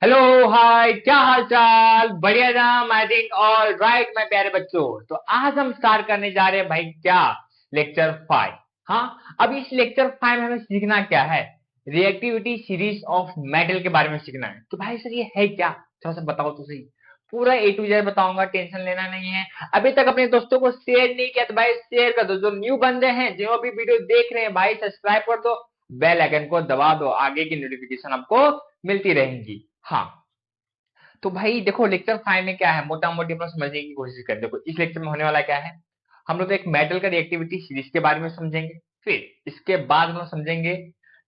Hello hi, क्या हाल चाल? बढ़िया ना? I think all right my प्यारे बच्चों। तो आज हम स्टार्ट करने जा रहे हैं भाई, क्या? लेक्चर 5। हाँ, अब इस लेक्चर 5 में हमें सीखना क्या है? रिएक्टिविटी सीरीज ऑफ मेटल के बारे में सीखना है। तो भाई सर ये है क्या? थोड़ा सा बताओ तो सही। पूरा ए टू जेड बताऊंगा, टेंशन लेना नहीं है। अभी तक अपने दोस्तों को शेयर नहीं किया तो भाई शेयर कर दो। जो न्यू बंदे हैं, जो अभी वीडियो देख रहे हैं, भाई सब्सक्राइब कर दो, बेल आइकन को दबा दो, आगे की नोटिफिकेशन आपको मिलती रहेंगी। हाँ, तो भाई देखो, लेक्चर 5 में क्या है, मोटा मोटी अपना समझने की कोशिश करें। देखो इस लेक्चर में होने वाला क्या है, हम लोग एक मेटल का रिएक्टिविटी सीरीज के बारे में समझेंगे। फिर इसके बाद हम लोग समझेंगे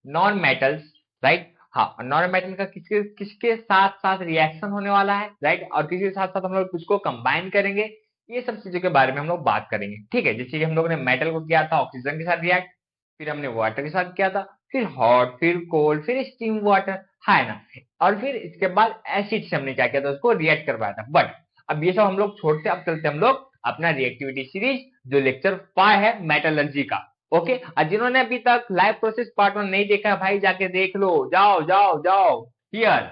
नॉन मेटल्स, राइट। हाँ, नॉन मेटल का किसके किसके साथ साथ रिएक्शन होने वाला है, राइट, और किसी के साथ साथ हम लोग उसको कंबाइन करेंगे। ये सब चीजों के बारे में हम लोग बात करेंगे, ठीक है। जैसे कि हम लोग ने मेटल को किया था ऑक्सीजन के साथ रिएक्ट, फिर हमने वाटर के साथ किया था, फिर हॉट, फिर कोल्ड, फिर स्टीम वाटर, है ना। और फिर इसके बाद एसिड से हमने क्या किया था, उसको रिएक्ट करवाया था। बट अब ये सब हम लोग छोड़ते, अब चलते हम लोग अपना रिएक्टिविटी सीरीज, जो लेक्चर 5 है मेटलर्जी का। ओके, और जिन्होंने अभी तक लाइव प्रोसेस पार्ट 1 नहीं देखा भाई, जाके देख लो, जाओ जाओ जाओ। हियर,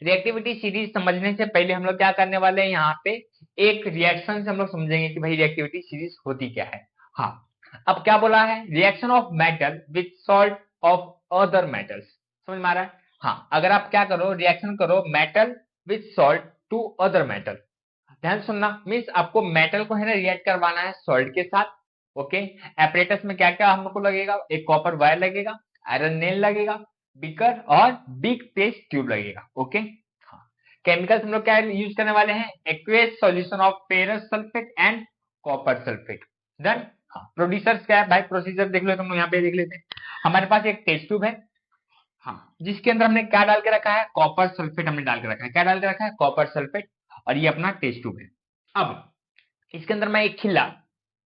रिएक्टिविटी सीरीज समझने से पहले हम लोग क्या करने वाले हैं, यहाँ पे एक रिएक्शन से हम लोग समझेंगे कि भाई रिएक्टिविटी सीरीज होती क्या है। हाँ, अब क्या बोला है, reaction of metal with salt of other metals. समझ में आ रहा है? हाँ, अगर आप क्या करो, रिएक्शन करो metal with salt to other metal. ध्यान से सुनना, मीन्स आपको मेटल को है ना रिएक्ट करवाना है सॉल्ट के साथ। ओके, एपरेटस में क्या क्या हमको लगेगा, एक कॉपर वायर लगेगा, आयरन नेल लगेगा, बीकर और बिग टेस्ट ट्यूब लगेगा। ओके, हाँ, केमिकल्स हम लोग क्या यूज करने वाले हैं, aqueous solution of ferrous sulphate and copper sulphate. Done. हाँ, प्रोड्यूसर्स क्या है भाई, प्रोसीजर देख लो, तुम लोग यहाँ पे देख लेते हैं। हमारे पास एक टेस्ट ट्यूब है, हाँ, जिसके अंदर हमने क्या डाल के रखा है, कॉपर सल्फेट हमने डाल के रखा है। क्या डाल के रखा है, कॉपर सल्फेट। और ये अपना टेस्ट ट्यूब है। अब इसके अंदर मैं एक खिल्ला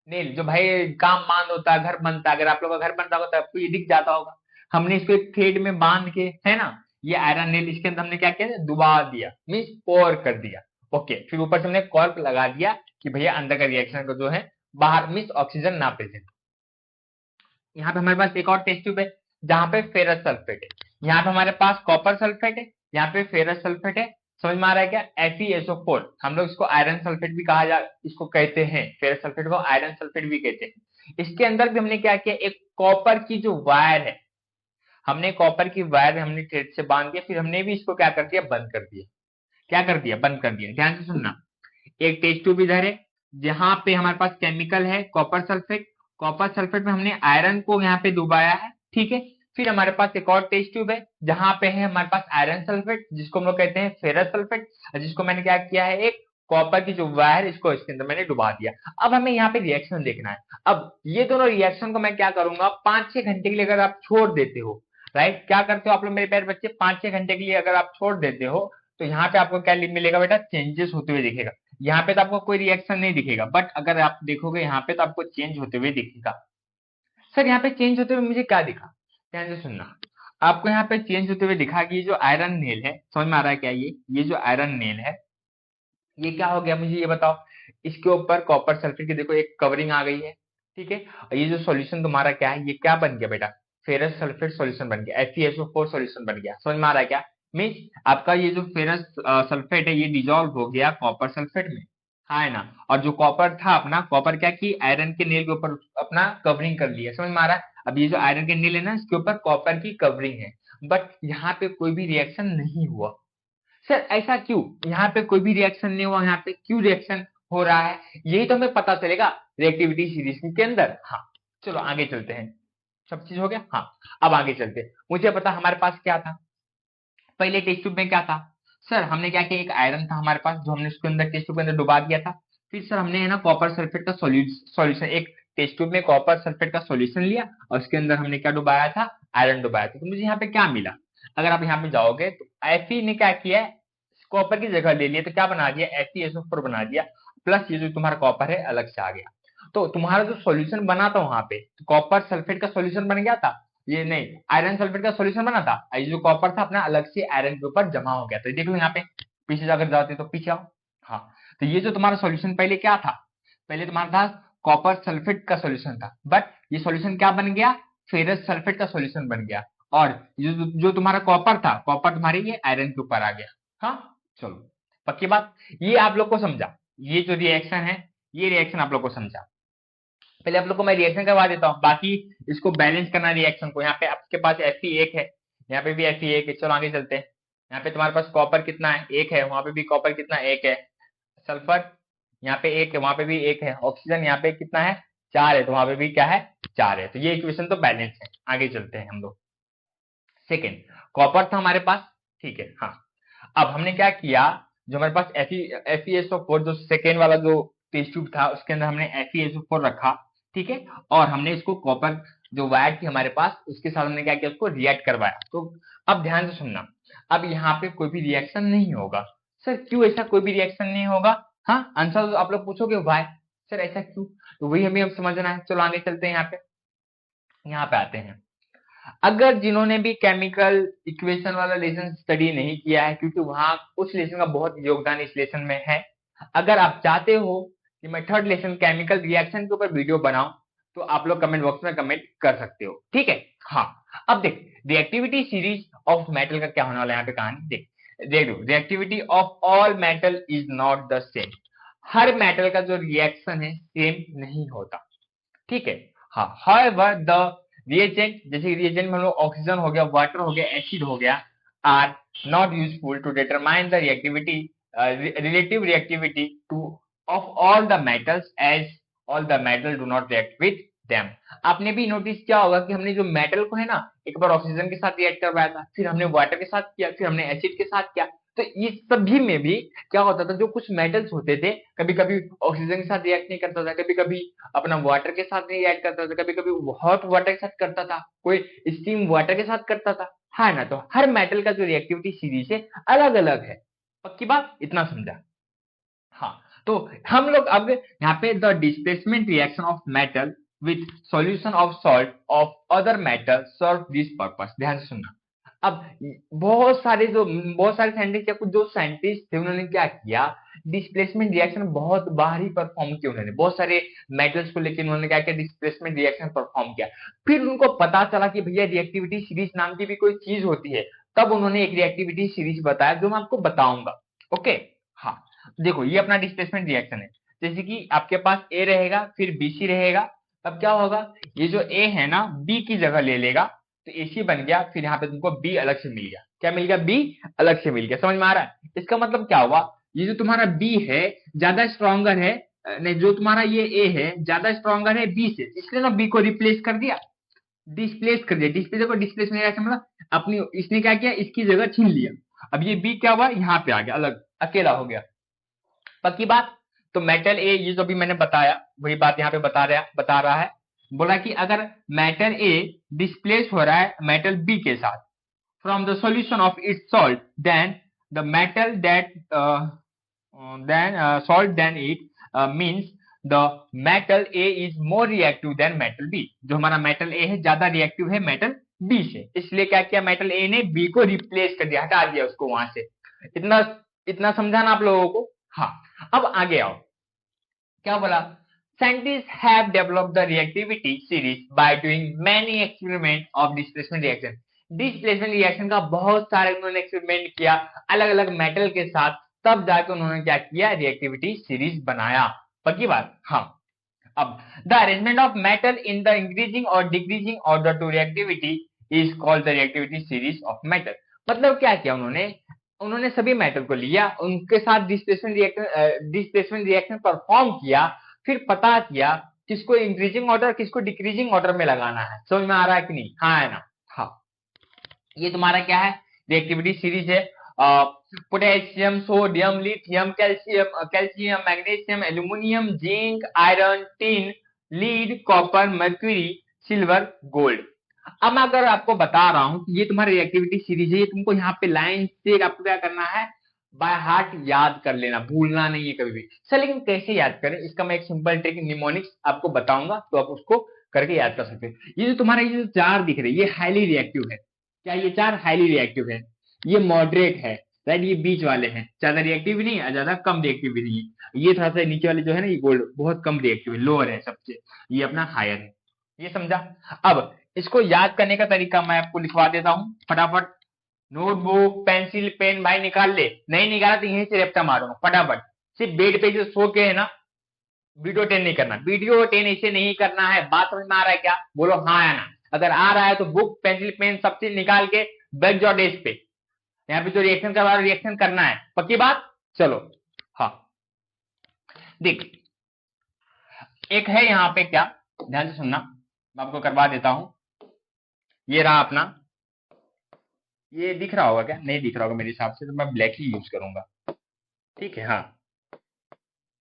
नेल, जो भाई काम मान होता है, घर बनता है, अगर आप लोग का घर बनता होगा तो आपको ये दिख जाता होगा। हमने इसको एक थ्रेड में बांध के, है ना, ये आयरन नेल इसके अंदर हमने क्या किया, डुबा दिया, मीन्स पोर कर दिया। ओके, फिर ऊपर से हमने कॉर्क लगा दिया कि भैया अंदर का रिएक्शन को जो है बाहर, मीन्स ऑक्सीजन ना प्रेजेंट। यहाँ पे हमारे पास एक और टेस्ट ट्यूब है, जहां पे फेरस सल्फेट है। यहाँ पे हमारे पास कॉपर सल्फेट है, यहाँ पे फेरस सल्फेट है। समझ में आ रहा है क्या, FeSO4, हम लोग इसको आयरन सल्फेट भी कहा जा, इसको कहते हैं, फेरस सल्फेट को आयरन सल्फेट भी कहते हैं। इसके अंदर भी हमने क्या किया, एक कॉपर की जो वायर है, हमने कॉपर की वायर हमने थ्रेड से बांध दिया, फिर हमने भी इसको क्या कर दिया, बंद कर दिया। क्या कर दिया, बंद कर दिया। ध्यान से सुनना, एक टेस्ट ट्यूब इधर है, जहां पे हमारे पास केमिकल है कॉपर सल्फेट। कॉपर सल्फेट में हमने आयरन को यहाँ पे डुबाया है, ठीक है। फिर हमारे पास एक और टेस्ट ट्यूब है, जहां पे है हमारे पास आयरन सल्फेट, जिसको हम लोग कहते हैं फेरस सल्फेट, जिसको मैंने क्या किया है, एक कॉपर की जो वायर, इसको इसके अंदर मैंने डुबा दिया। अब हमें यहाँ पे रिएक्शन देखना है। अब ये दोनों रिएक्शन को मैं क्या करूंगा, 5-6 घंटे के लिए अगर आप छोड़ देते हो, राइट, क्या करते हो आप लोग मेरे प्यारे बच्चे, 5-6 घंटे के लिए अगर आप छोड़ देते हो, तो यहाँ पे आपको क्या मिलेगा बेटा, चेंजेस होते हुए दिखेगा। यहाँ पे तो आपको कोई रिएक्शन नहीं दिखेगा, बट अगर आप देखोगे यहाँ पे तो आपको चेंज होते हुए दिखेगा। सर यहाँ पे चेंज होते हुए मुझे क्या दिखा, ध्यान से सुनना। आपको यहाँ पे चेंज होते हुए दिखा कि ये जो आयरन नेल है, समझ में आ रहा है क्या, ये जो आयरन नेल है, ये क्या हो गया, मुझे ये बताओ। इसके ऊपर कॉपर सल्फेट की देखो एक कवरिंग आ गई है, ठीक है। और ये जो सॉल्यूशन तुम्हारा क्या है, ये क्या बन गया बेटा, फेरस सल्फेट सॉल्यूशन बन गया, FeSO4 सॉल्यूशन बन गया। समझ में आ रहा है क्या, मीन्स आपका ये जो फेरस सल्फेट है, ये डिजोल्व हो गया कॉपर सल्फेट में, हाँ है ना। और जो कॉपर था अपना, कॉपर क्या की आयरन के नेल के ऊपर अपना कवरिंग कर लिया। समझ में आ रहा है, अब ये जो आयरन के नेल है ना, इसके ऊपर कॉपर की कवरिंग है, बट यहाँ पे कोई भी रिएक्शन नहीं हुआ। सर ऐसा क्यों, यहाँ पे कोई भी रिएक्शन नहीं हुआ, यहाँ पे क्यों रिएक्शन हो रहा है, यही तो हमें पता चलेगा रिएक्टिविटी सीरीज के अंदर। हाँ, चलो आगे चलते हैं। सब चीज हो गया, हाँ। अब आगे चलते हैं। मुझे पता हमारे पास क्या था, पहले टेस्ट ट्यूब में क्या था। सर हमने क्या किया, एक आयरन था हमारे पास, जो हमने उसके अंदर टेस्ट ट्यूब के अंदर डुबा दिया था। फिर सर हमने है ना कॉपर सल्फेट का सॉल्यूशन, एक टेस्ट ट्यूब में कॉपर सल्फेट का सॉल्यूशन लिया, और उसके अंदर हमने क्या डुबाया था, आयरन डुबाया था। तो मुझे यहाँ पे क्या मिला, अगर आप यहाँ पे जाओगे तो Fe ने क्या किया है, कॉपर की जगह ले लिया, तो क्या बना दिया, FeSO4 बना दिया, प्लस ये जो तुम्हारा कॉपर है अलग से आ गया। तो तुम्हारा जो सॉल्यूशन बना था वहां पे, कॉपर सल्फेट का सॉल्यूशन बन गया था, ये नहीं, आयरन सल्फेट का सॉल्यूशन बना था, ये जो कॉपर था अपना अलग से आयरन के ऊपर जमा हो गया। तो देख लो यहाँ पे, पीछे जाकर जाते तो पीछे आओ। हाँ, तो ये जो तुम्हारा सॉल्यूशन पहले क्या था, पहले तुम्हारा था कॉपर सल्फेट का सॉल्यूशन था, बट ये सॉल्यूशन क्या बन गया, फेरस सल्फेट का सॉल्यूशन बन गया। और जो तुम्हारा कॉपर था, कॉपर तुम्हारे ये आयरन के ऊपर आ गया। हाँ चलो पक्की बात, ये आप लोग को समझा, ये जो रिएक्शन है ये रिएक्शन आप लोग को समझा। पहले आप लोग को मैं रिएक्शन करवा देता हूँ, बाकी इसको बैलेंस करना रिएक्शन को। यहाँ पे आपके पास Fe1 है, यहाँ पे भी Fe1 है। चलो आगे चलते हैं। यहाँ पे तुम्हारे पास कॉपर कितना है, 1 है, वहां पे भी कॉपर कितना, 1 है। सल्फर यहाँ पे 1 है, वहां पे भी 1 है। ऑक्सीजन यहाँ पे कितना है, 4 है, तो वहां पे भी क्या है, 4 है। तो ये इक्वेशन तो बैलेंस है। आगे चलते हैं हम लोग। सेकेंड, कॉपर था हमारे पास, ठीक है। हाँ, अब हमने क्या किया, जो हमारे पास FeSO4 जो सेकेंड वाला जो टेस्ट ट्यूब था उसके अंदर हमने FeSO4 रखा, ठीक है। और हमने इसको कॉपर जो वायर थी हमारे पास उसके साथ हमने क्या किया, उसको रिएक्ट करवाया। तो अब ध्यान से सुनना, अब यहाँ पे कोई भी रिएक्शन नहीं होगा। सर क्यों ऐसा कोई भी रिएक्शन नहीं होगा? हाँ, आंसर आप लोग पूछोगे वाई, सर ऐसा क्यों, तो वही हमें अब समझना है। चलो आगे चलते हैं। यहाँ पे आते हैं। अगर जिन्होंने भी केमिकल इक्वेशन वाला लेसन स्टडी नहीं किया है, क्योंकि वहां उस लेसन का बहुत योगदान इस लेसन में है। अगर आप चाहते हो कि मैं थर्ड लेसन केमिकल रिएक्शन के ऊपर वीडियो बनाऊं, तो आप लोग कमेंट बॉक्स में कमेंट कर सकते हो, ठीक है। हाँ, अब देख रिएक्टिविटी सीरीज ऑफ मेटल का क्या होने वाला है यहाँ पे कहानी। देख reactivity of all metal is not the same. Her metal का जो रिएक्शन है सेम नहीं होता, ठीक है। हाँ, however the reagent, जैसे रिएजेंट में हम लोग ऑक्सीजन हो गया, वाटर हो गया, एसिड हो गया, are not useful to determine the reactivity, relative reactivity to of all the metals, as all the metal do not react with them. आपने भी नोटिस किया होगा कि हमने जो मेटल को है ना, एक बार ऑक्सीजन के साथ रिएक्ट करवाया था, फिर हमने वाटर के साथ किया, फिर हमने एसिड के साथ किया। तो इस सभी में भी क्या होता था, जो कुछ मेटल्स होते थे, कभी कभी ऑक्सीजन के साथ रिएक्ट नहीं करता था, कभी कभी अपना वाटर के साथ नहीं रिएक्ट करता था, कभी कभी हॉट वाटर के साथ करता था, कोई स्टीम वाटर के साथ करता था, है ना। तो हर मेटल का जो रिएक्टिविटी सीरीज है अलग अलग है। पक्की बात, इतना समझा। हाँ, तो हम लोग अब यहाँ पे the displacement reaction of metal with solution of salt of other metal serve this purpose. ध्यान से सुनना। अब बहुत सारे साइंटिस्ट या कुछ जो साइंटिस्ट थे उन्होंने क्या किया, डिस्प्लेसमेंट रिएक्शन बहुत बाहर ही परफॉर्म किया। उन्होंने बहुत सारे मेटल्स को लेकर उन्होंने क्या किया, डिस्प्लेसमेंट रिएक्शन परफॉर्म किया। फिर उनको पता चला कि भैया रिएक्टिविटी सीरीज नाम की भी कोई चीज होती है। तब उन्होंने एक रिएक्टिविटी सीरीज बताया जो मैं आपको बताऊंगा। ओके, हाँ देखो ये अपना डिस्प्लेसमेंट रिएक्शन है। जैसे कि आपके पास ए रहेगा, फिर बीसी रहेगा। अब क्या होगा, ये जो ए है ना बी की जगह ले लेगा, तो एसी बन गया। फिर यहाँ पे तुमको बी अलग से मिल गया। क्या मिल गया, बी अलग से मिल गया। समझ में आ रहा है? इसका मतलब क्या हुआ, ये जो तुम्हारा बी है ज्यादा स्ट्रॉन्गर है, नहीं जो तुम्हारा ये ए है ज्यादा स्ट्रॉन्गर है बी से, इसलिए ना बी को रिप्लेस कर दिया, डिस्प्लेस कर दिया। डिस्प्लेस को डिस्प्लेस नहीं रहा, मतलब अपनी इसने क्या किया, इसकी जगह छीन लिया। अब ये बी क्या हुआ, यहाँ पे आ गया, अलग अकेला हो गया। पक्की बात। तो मेटल ए, ये जो भी मैंने बताया वही बात यहाँ पे बता रहा है। बोला कि अगर मेटल ए डिस्प्लेस हो रहा है मेटल बी के साथ from the solution of its salt, then the metal that salt then it means the metal A is more reactive then metal B. जो हमारा मेटल ए है ज्यादा रिएक्टिव है मेटल बी से, इसलिए क्या किया, मेटल ए ने बी को रिप्लेस कर दिया, हटा दिया उसको वहां से। इतना इतना समझाना आप लोगों को। हाँ, अब आगे आओ। क्या बोला, scientists have developed the reactivity series by doing many experiments of displacement reaction। Displacement reaction का बहुत सारे उन्होंने एक्सपेरिमेंट किया अलग अलग मेटल के साथ, तब जाकर उन्होंने क्या किया, रिएक्टिविटी सीरीज बनाया। पक्की बात। हाँ, अब the arrangement of metal in the increasing और decreasing order to reactivity is called the reactivity series of metal. मतलब क्या किया उन्होंने सभी मेटल को लिया, उनके साथ डिस्प्लेसमेंट रिएक्शन परफॉर्म किया, फिर पता किया किसको इंक्रीजिंग ऑर्डर किसको डिक्रीजिंग ऑर्डर में लगाना है। समझ में आ रहा है कि नहीं? हाँ है ना। हाँ, ये तुम्हारा क्या है, रिएक्टिविटी सीरीज है। Potassium, sodium, lithium, calcium, magnesium, aluminium, zinc, iron, tin, lead, copper, mercury, silver, gold. अब मैं अगर आपको बता रहा हूं कि ये तुम्हारी रिएक्टिविटी सीरीज है, ये तुमको यहाँ पे लाइन से आपको क्या करना है, बाय हार्ट याद कर लेना, भूलना नहीं है कभी भी। सर लेकिन कैसे याद करें, इसका मैं एक सिंपल ट्रिक निमोनिक्स आपको बताऊंगा, तो आप उसको करके याद कर सकते हैं। ये जो तुम्हारा ये जो चार दिख रहे हैं ये हाईली रिएक्टिव है। क्या ये चार हाईली रिएक्टिव है? ये मॉडरेट है, राइट, ये बीच वाले हैं, ज्यादा रिएक्टिव भी नहीं है ज्यादा कम रिएक्टिव भी नहीं है। ये थोड़ा सा नीचे वाले जो है ना ये गोल्ड बहुत कम रिएक्टिव है, लोअर है सबसे, ये अपना हायर है। ये समझा? अब इसको याद करने का तरीका मैं आपको लिखवा देता हूं फटाफट। नोटबुक पेंसिल पेन भाई निकाल ले, नहीं निकाला तो यहीं से रेपटा मारूंगा फटाफट। सिर्फ बेड पे जो सो के है ना, वीडियो अटेंड नहीं करना, वीडियो अटेंड इसे नहीं करना है। बात समझ में आ रहा है क्या? बोलो हाँ या ना। अगर आ रहा है तो बुक पेंसिल पेन सब चीज निकाल के बैठ जाओ डेस्क पे। यहाँ पे जो रिएक्शन करवा रहा है रिएक्शन करना है, पक्की बात? चलो हाँ देख, एक है यहाँ पे क्या, ध्यान से सुनना, मैं आपको करवा देता हूं। ये रहा अपना, ये दिख रहा होगा क्या? नहीं दिख रहा होगा मेरे हिसाब से, तो मैं ब्लैक ही यूज करूंगा। ठीक है हाँ।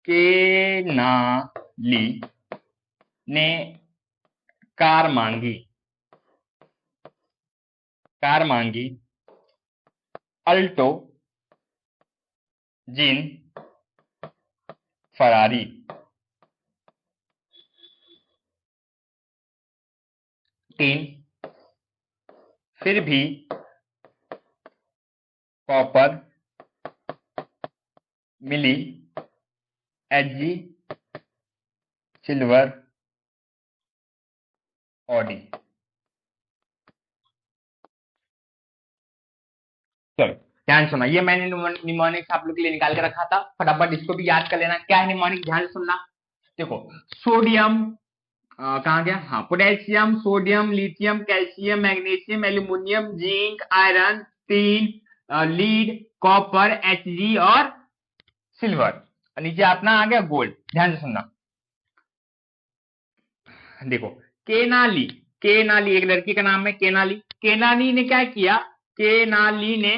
के ना ली ने कार मांगी, कार मांगी अल्टो जीन फरारी। 3, फिर भी कॉपर मिली एचजी सिल्वर ऑडी। चलो ध्यान सुना, ये मैंने निमोनिक्स आप लोग के लिए निकाल के रखा था, फटाफट इसको भी याद कर लेना। क्या है निमोनिक, ध्यान से सुनना। देखो सोडियम, कहाँ गया, हाँ potassium sodium lithium calcium magnesium aluminium zinc iron, 3 lead copper Hg और सिल्वर, और नीचे अपना आ गया गोल्ड। ध्यान से सुनना, देखो केनाली, केनाली एक लड़की का नाम है केनाली। केनाली ने क्या किया, केनाली ने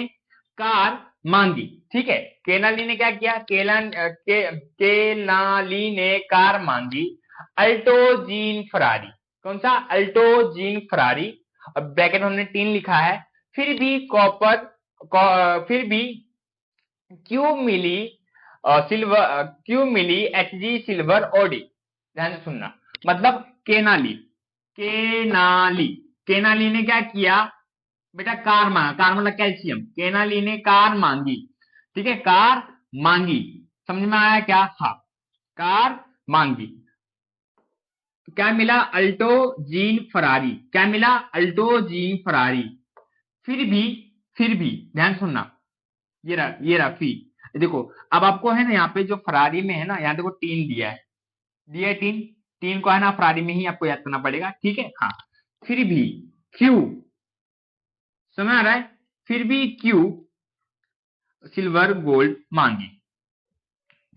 कार मांगी, ठीक है। केनाली ने क्या किया, केनाली ने कार मांगी अल्टो जीन फरारी। कौन सा? Alto gene Ferrari. अब ब्रैकेट में हमने 3 लिखा है। फिर भी कॉपर, फिर भी क्यों मिली सिल्वर, क्यों मिली एचजी सिल्वर ऑडी। ध्यान से सुनना, मतलब केनाली, केनाली, केनाली ने क्या किया बेटा, कार मांगा, कार मतलब कैल्शियम। केनाली ने कार मांगी, ठीक है, कार मांगी, समझ में आया क्या? हाँ कार मांगी, क्या मिला? Alto gene Ferrari. क्या मिला? Alto gene Ferrari. फिर भी, फिर भी ध्यान सुनना, ये रहा फिर। देखो अब आपको है ना यहाँ पे जो फरारी में है ना, यहाँ देखो 3 दिया है, दिया है 3, 3 को है ना फरारी में ही आपको याद करना पड़ेगा, ठीक है हाँ। फिर भी क्यू, समझ आ रहा है? फिर भी क्यू सिल्वर गोल्ड मांगी,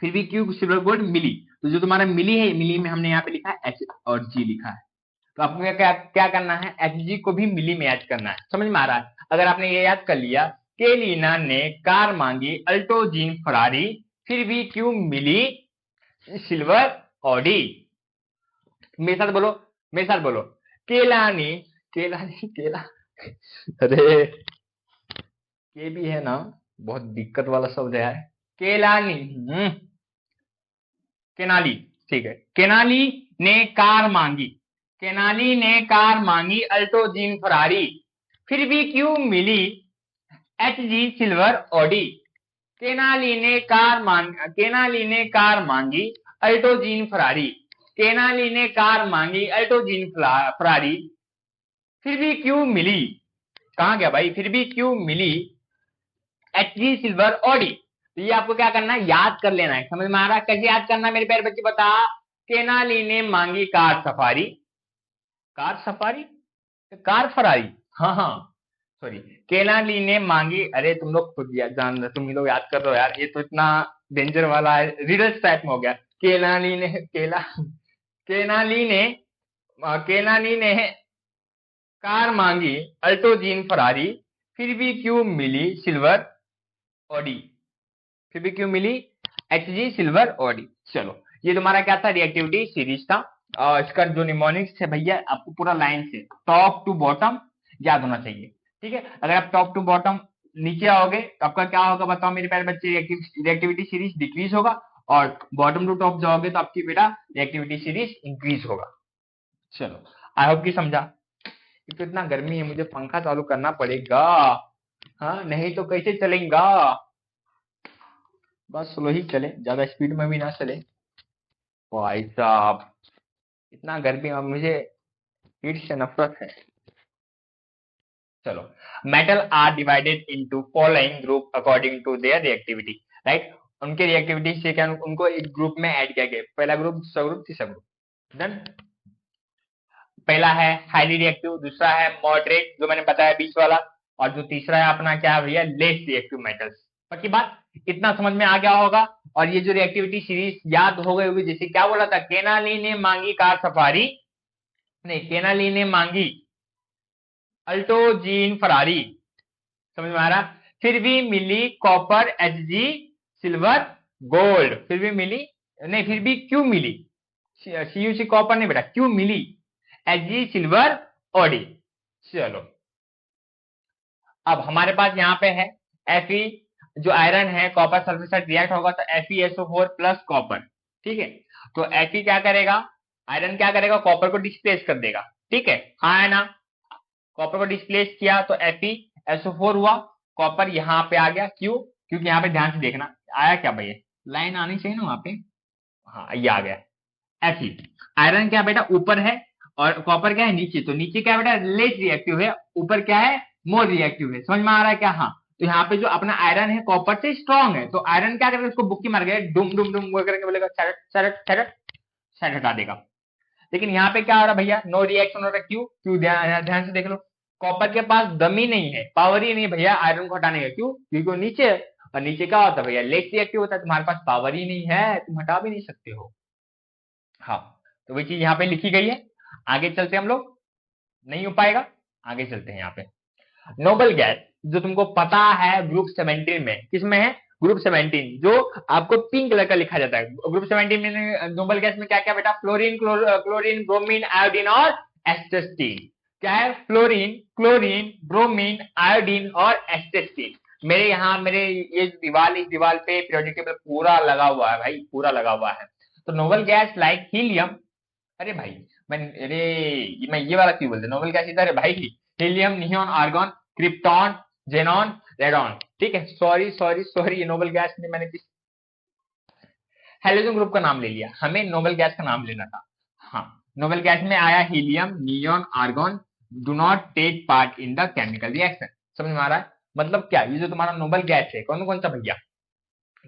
फिर भी क्यू सिल्वर गोल्ड मिली। तो जो तुम्हारा मिली है, मिली में हमने यहाँ पे लिखा है एच और जी लिखा है। तो आपको क्या करना है, एच जी को भी मिली में याद करना है। समझ में आ रहा है? अगर आपने ये याद कर लिया, केलिना ने कार मांगी अल्टो जीन फरारी, फिर भी क्यों मिली सिल्वर ऑडी। मेरे साथ बोलो, मेरे साथ बोलो, केलानी, केलानी केला, अरे के भी है ना, बहुत दिक्कत वाला शब्द है यार। केलानी, केनाली, ठीक है। केनाली ने कार मांगी, केनाली ने कार मांगी अल्टो जीन फरारी, फिर भी क्यों मिली एच जी सिल्वर ऑडी। केनाली ने कार मांग, केनाली ने कार मांगी अल्टो जीन फरारी, केनाली ने कार मांगी अल्टो जीन फरारी, फिर भी क्यों मिली, कहां गया भाई, फिर भी क्यों मिली एच जी सिल्वर ऑडी। तो ये आपको क्या करना है, याद कर लेना है। समझ में आ रहा है? कैसे याद करना है मेरे प्यारे बच्चे, बता। केनाली ने मांगी car safari, car safari, car Ferrari, हाँ हाँ सॉरी, केनाली ने मांगी, अरे तुम लोग खुद जान, तुम ही लोग याद कर रहे हो यार, ये तो इतना डेंजर वाला है, रिडल्स टाइप में हो गया। केनाली ने केनाली ने केनाली ने कार मांगी अल्टो जीन फरारी, फिर भी क्यों मिली सिल्वर ऑडी, फिर भी क्यों मिली एच जी सिल्वर ऑडी। चलो ये तुम्हारा क्या था, रिएक्टिविटी सीरीज था। इसका जो निमोनिक्स है भैया, आपको पूरा लाइन से टॉप टू बॉटम याद होना चाहिए, ठीक है। अगर आप टॉप टू बॉटम नीचे आओगे तो आपका क्या होगा बताओ मेरे प्यारे बच्चे, रिएक्टिविटी सीरीज डिक्रीज होगा, और बॉटम टू टॉप जाओगे तो आपकी बेटा रिएक्टिविटी सीरीज इंक्रीज होगा। चलो आई होप कि समझा। तो इतना गर्मी है, मुझे पंखा चालू करना पड़ेगा, हाँ नहीं तो कैसे चलेगा। बस स्लो ही चले, ज्यादा स्पीड में भी ना चले। भाई साहब इतना गर्मी में मुझे हीट से नफरत है। चलो, metal are divided into following group according to their reactivity, right. उनके रिएक्टिविटी से क्या उनको एक ग्रुप में ऐड किया गया, पहला ग्रुप, दूसरा ग्रुप, तीसरा ग्रुप। डन। पहला है हाईली रिएक्टिव, दूसरा है मॉडरेट जो मैंने बताया बीच वाला, और जो तीसरा है अपना क्या है भैया, लेस रिएक्टिव मेटल्स। पक्की बात, इतना समझ में आ गया होगा। और ये जो रिएक्टिविटी सीरीज याद हो गई होगी, जैसे क्या बोला था, केनाली ने मांगी कार सफारी, नहीं, केनाली ने मांगी अल्टोजीन फरारी, समझ में आ रहा। फिर भी मिली कॉपर Hg सिल्वर गोल्ड, फिर भी मिली, नहीं फिर भी क्यों मिली, CuC कॉपर नहीं बेटा, क्यों मिली Hg सिल्वर ओडी। चलो, अब हमारे पास यहाँ पे है Fe, जो आयरन है कॉपर सल्फर साथ रिएक्ट होगा तो FeSO4 प्लस कॉपर, ठीक है। तो Fe क्या करेगा, आयरन क्या करेगा, कॉपर को डिस्प्लेस कर देगा, ठीक है, हाँ है ना। कॉपर को डिस्प्लेस किया तो FeSO4 हुआ, कॉपर यहाँ पे आ गया, क्यों, क्योंकि यहाँ पे ध्यान से देखना आया क्या भैया, लाइन आनी चाहिए ना वहां पे, हाँ ये आ गया। Fe, आयरन क्या बेटा ऊपर है और कॉपर क्या है नीचे, तो नीचे क्या बेटा लेस रिएक्टिव है, ऊपर क्या है मोर रिएक्टिव है, समझ में आ रहा है क्या। हाँ, तो यहाँ पे जो अपना आयरन है कॉपर से स्ट्रांग है, तो आयरन क्या करेगा, उसको बुक्की मार गया, डुम डुम डुम वो करके बोलेगा सैरट सैरट सैरट, सैरट हटा देगा। लेकिन यहाँ पे क्या हो रहा है भैया, नो रिएक्शन हो रहा है, क्यों, क्यों, ध्यान से देख लो, कॉपर के पास दम ही नहीं है, पावर ही नहीं है भैया आयरन को हटाने का, क्यों, क्योंकि वो नीचे है, और नीचे क्या होता है भैया, लेस रिएक्टिव होता है, तुम्हारे पास पावर ही नहीं है, तुम हटा भी नहीं सकते हो। हाँ, तो वही चीज यहाँ पे लिखी गई है। आगे चलते हम लोग, नहीं हो पाएगा, आगे चलते हैं यहाँ पे। नोबल गैस जो तुमको पता है ग्रुप 17 में, किसमें है, ग्रुप 17, जो आपको पिंक कलर का लिखा जाता है। ग्रुप 17 में नोबल गैस में क्या क्या बेटा, फ्लोरीन, क्लोरीन, ब्रोमीन, आयोडीन और एस्टेस्टीन। क्या है, फ्लोरीन, क्लोरीन, ब्रोमीन, आयोडीन और एस्टेस्टीन। मेरे यहाँ मेरे ये दीवार, इस दीवार पे पीरियोडिक टेबल पूरा लगा हुआ है भाई, पूरा लगा हुआ है। तो नोबल गैस लाइक हीलियम, अरे भाई मैं ये वाला क्यों बोलते, नोबल गैस इधर है भाई, helium, neon, argon, krypton, xenon, radon, ठीक है। सॉरी सॉरी सॉरी, ये नोबल गैस ने मैंने हेलोजन ग्रुप का नाम ले लिया, हमें नोबल गैस का नाम लेना था। हाँ, नोबल गैस में आया helium, neon, argon, do not take part in the chemical reaction. समझ में आ रहा है, मतलब क्या, ये जो तुम्हारा नोबल गैस है कौन कौन सा भैया,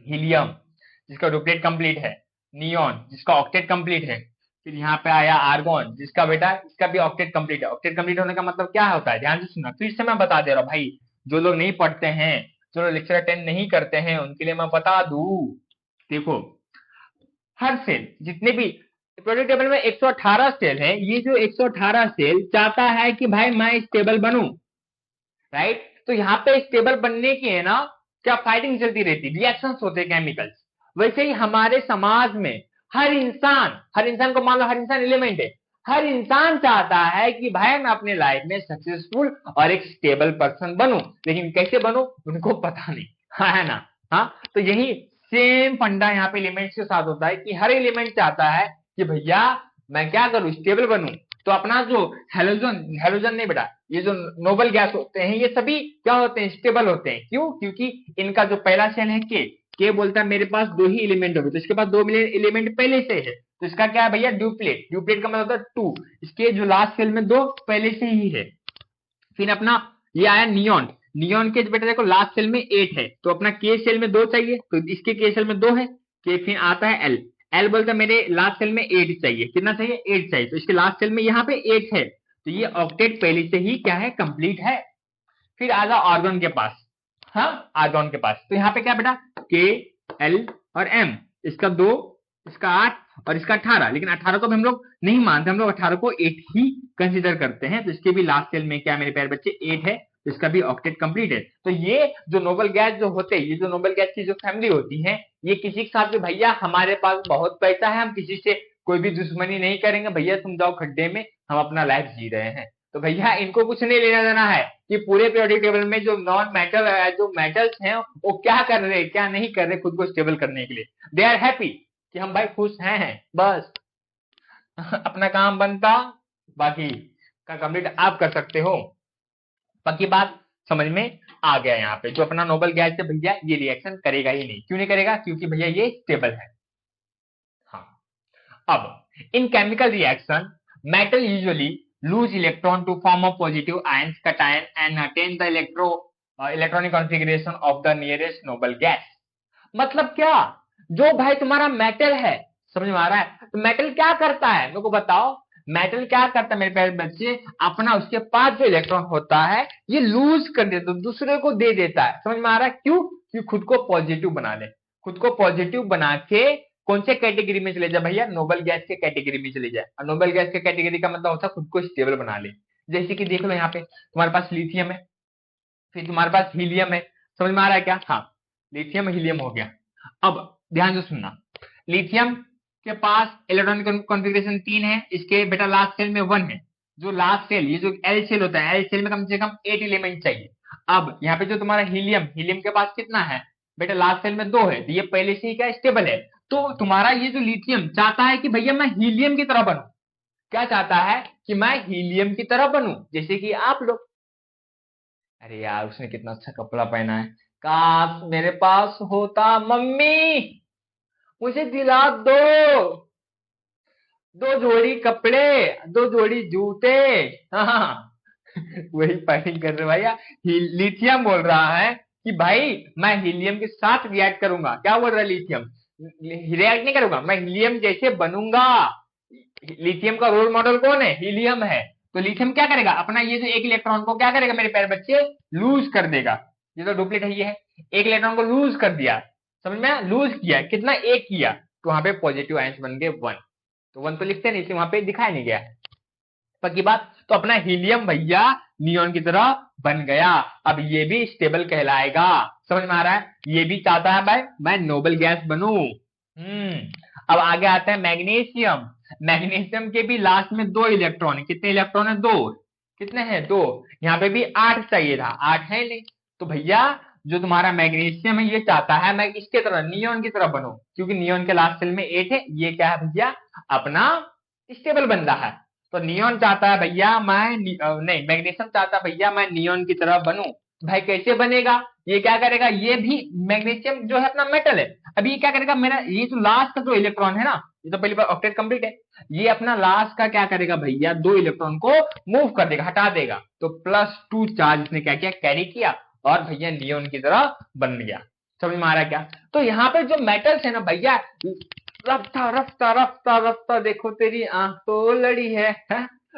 हीलियम जिसका डुप्लेट कंप्लीट है, नियॉन जिसका ऑक्टेट कंप्लीट है, फिर यहाँ पे आया आर्गन जिसका बेटा इसका भी ऑक्टेट कंप्लीट है। ऑक्टेट कंप्लीट होने का मतलब क्या होता है, ध्यान से सुनना, फिर से मैं बता दे रहा हूँ भाई, जो लोग नहीं पढ़ते हैं, जो लोग लेक्चर अटेंड नहीं करते हैं, उनके लिए मैं बता दू। देखो, हर सेल जितने भी प्रोडक्ट टेबल में 118 सेल है, ये जो 118 सेल चाहता है कि भाई मैं स्टेबल बनूं, राइट। तो यहाँ पे स्टेबल बनने की है ना, क्या फाइटिंग चलती रहती, रिएक्शंस होते हैं केमिकल्स। वैसे ही हमारे समाज में हर इंसान को मान लो, हर इंसान एलिमेंट है, हर इंसान चाहता है कि भाई मैं अपने लाइफ में सक्सेसफुल और एक स्टेबल पर्सन बनूं, लेकिन कैसे बनूं उनको पता नहीं, हाँ है ना। हाँ, तो यही सेम फंडा यहाँ पे एलिमेंट्स के साथ होता है कि हर एलिमेंट चाहता है कि भैया मैं क्या करूं, स्टेबल बनूं। तो अपना जो हेलोजन, हेलोजन नहीं बेटा, ये जो नोबल गैस होते हैं ये सभी क्या होते हैं, स्टेबल होते हैं, क्यों, क्योंकि इनका जो पहला सेल है के बोलता है मेरे पास दो ही एलिमेंट होंगे, तो इसके पास दो एलिमेंट पहले से है, तो इसका क्या है भैया, ड्यूप्लेट, ड्यूप्लेट का मतलब होता है टू, इसके जो लास्ट सेल में दो पहले से ही है। फिर अपना ये आया नियॉन, नियॉन के बेटा देखो लास्ट सेल में 8 है, तो अपना के सेल में 2 चाहिए, तो इसके के सेल में 2 है, के फिर आता है एल, एल बोलता है मेरे लास्ट सेल में 8 चाहिए, कितना चाहिए, 8 चाहिए, तो इसके लास्ट सेल में यहाँ पे 8 है, तो ये ऑक्टेट पहले से ही क्या है, कंप्लीट है। फिर आगा आर्गन के पास, हाँ आर्गन के पास, तो यहाँ पे क्या बेटा, के, एल और एम, इसका 2, इसका 8 और इसका 18, लेकिन 18 को भी हम लोग नहीं मानते, हम लोग 18 को 8 ही कंसीडर करते हैं, तो इसके भी लास्ट सेल में क्या मेरे प्यारे बच्चे 8 है, तो इसका भी ऑक्टेट कंप्लीट है। तो ये जो नोबल गैस जो होते हैं, ये जो नोबल गैस की जो फैमिली होती है, ये किसी के साथ भी भैया हमारे पास बहुत पैसा है, हम किसी से कोई भी दुश्मनी नहीं करेंगे, भैया तुम जाओ खड्डे में, हम अपना लाइफ जी रहे हैं, तो भैया इनको कुछ नहीं लेना देना है कि पूरे पीरियोडिक टेबल में जो नॉन मेटल जो मेटल्स हैं वो क्या कर रहे हैं, क्या नहीं कर रहे खुद को स्टेबल करने के लिए, दे आर हैप्पी कि हम भाई खुश हैं, बस अपना काम बनता, बाकी का कंप्लीट आप कर सकते हो। पक्की बात समझ में आ गया, यहाँ पे जो अपना नोबल गैस है भैया ये रिएक्शन करेगा ही नहीं, क्यों नहीं करेगा, क्योंकि भैया ये स्टेबल है। हाँ, अब in chemical reaction metal usually lose electron to form a positive ions cation and attain the electronic configuration of the nearest noble gas. मतलब क्या, जो भाई तुम्हारा मेटल है, समझ में आ रहा है, तो मेटल क्या करता है मेरे को बताओ। मेटल क्या करता है मेरे प्यारे बच्चे, अपना उसके पास जो इलेक्ट्रॉन होता है ये लूज कर देता है, दूसरे को दे देता है। समझ में आ रहा है क्यों, कि खुद को पॉजिटिव बना ले, खुद को पॉजिटिव बना के कौन से कैटेगरी में चले जाए भैया, नोबल गैस के कैटेगरी में चले जाए। और नोबल गैस के कैटेगरी का मतलब होता है खुद को स्टेबल बना ले। जैसे कि देख लो यहाँ पे तुम्हारे पास लिथियम है, फिर तुम्हारे पास हीलियम है। समझ में आ रहा है क्या, हाँ लिथियम हीलियम हो गया। अब ध्यान से सुनना, लिथियम के पास इलेक्ट्रॉनिक कॉन्फ़िगरेशन 3 है, इसके बेटा लास्ट सेल में 1 है। जो लास्ट सेल, ये जो एल सेल होता है, एल सेल में कम से कम 8 एलिमेंट चाहिए। अब यहाँ पे जो तुम्हारा हीलियम, हीलियम के पास कितना है बेटा, लास्ट सेल में 2 है, तो ये पहले से ही क्या स्टेबल है। तो तुम्हारा ये जो लिथियम चाहता है कि भैया मैं हीलियम की तरह बनूं, क्या चाहता है कि मैं हीलियम की तरह बनूं, जैसे कि आप लोग। अरे यार उसने कितना अच्छा कपड़ा पहना है, काश मेरे पास होता, मम्मी मुझे दिला दो, 2 जोड़ी कपड़े, 2 जोड़ी जूते। हाँ वही फाइटिंग कर रहे भैया। लिथियम बोल रहा है कि भाई मैं हीलियम के साथ रिएक्ट करूंगा। क्या बोल रहा है लिथियम, रिएक्ट नहीं करूंगा, मैं हीलियम जैसे बनूंगा। लिथियम का रोल मॉडल कौन है, हीलियम है। तो लिथियम क्या करेगा, अपना ये जो एक इलेक्ट्रॉन को क्या करेगा मेरे प्यारे बच्चे, लूज कर देगा। ये तो डुप्लीट है, ये है, एक इलेक्ट्रॉन को लूज कर दिया। समझ में, लूज किया कितना, एक किया, तो वहां पे पॉजिटिव आयंस बन गए 1। तो 1 तो लिखते नहीं, इसलिए वहां पे दिखाया नहीं गया। पक्की बात, तो अपना हीलियम भैया नियॉन की तरह बन गया। अब ये भी स्टेबल कहलाएगा। समझ में आ रहा है, ये भी चाहता है भाई मैं नोबल गैस बनूं। अब आगे आता है मैग्नीशियम। मैग्नीशियम के भी लास्ट में 2 इलेक्ट्रॉन है, कितने इलेक्ट्रॉन है, 2। कितने हैं, 2। यहाँ पे भी 8 चाहिए था, 8 है नहीं। तो भैया जो तुम्हारा मैग्नीशियम है ये चाहता है मैं इसके तरह नियॉन की तरह बनूं, क्योंकि नियॉन के लास्ट सेल में 8 है, ये क्या है भैया, अपना स्टेबल बन रहा है। तो नियॉन चाहता है भैया मैं नहीं, मैग्नीशियम चाहता है भैया मैं नियॉन की तरह बनूं। भाई कैसे बनेगा, ये क्या करेगा, ये भी मैग्नीशियम जो है अपना मेटल है। अभी ये क्या करेगा, मेरा ये जो लास्ट का जो इलेक्ट्रॉन है ना, ये तो पहली बार ऑक्टेट कंप्लीट है, ये अपना लास्ट का क्या करेगा भैया, 2 इलेक्ट्रॉन को मूव कर देगा, हटा देगा। तो +2 चार्ज इसने क्या किया, कैरी किया, और भैया नियॉन की तरह बन गया। समझ में आ रहा है क्या। तो यहाँ पे जो मेटल्स है ना भैया, रफ्ता रफ्ता रफ्ता रफ्ता देखो तेरी आंख तो लड़ी है?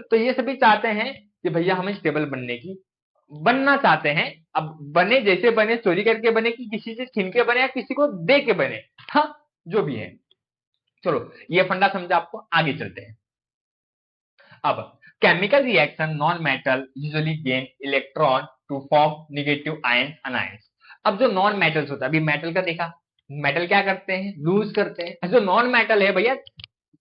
तो ये सभी चाहते हैं कि भैया हमें स्टेबल बनना चाहते हैं। अब बने जैसे बने, चोरी करके बने कि किसी से छीन के बने या किसी को दे के बने, हाँ जो भी है। चलो ये फंडा समझा आपको, आगे चलते हैं। अब chemical reaction non metal usually gain electron to form negative ions anions. अब जो नॉन मेटल्स होता है, अभी मेटल का देखा, मेटल क्या करते हैं, लूज करते हैं। जो नॉन मेटल है भैया,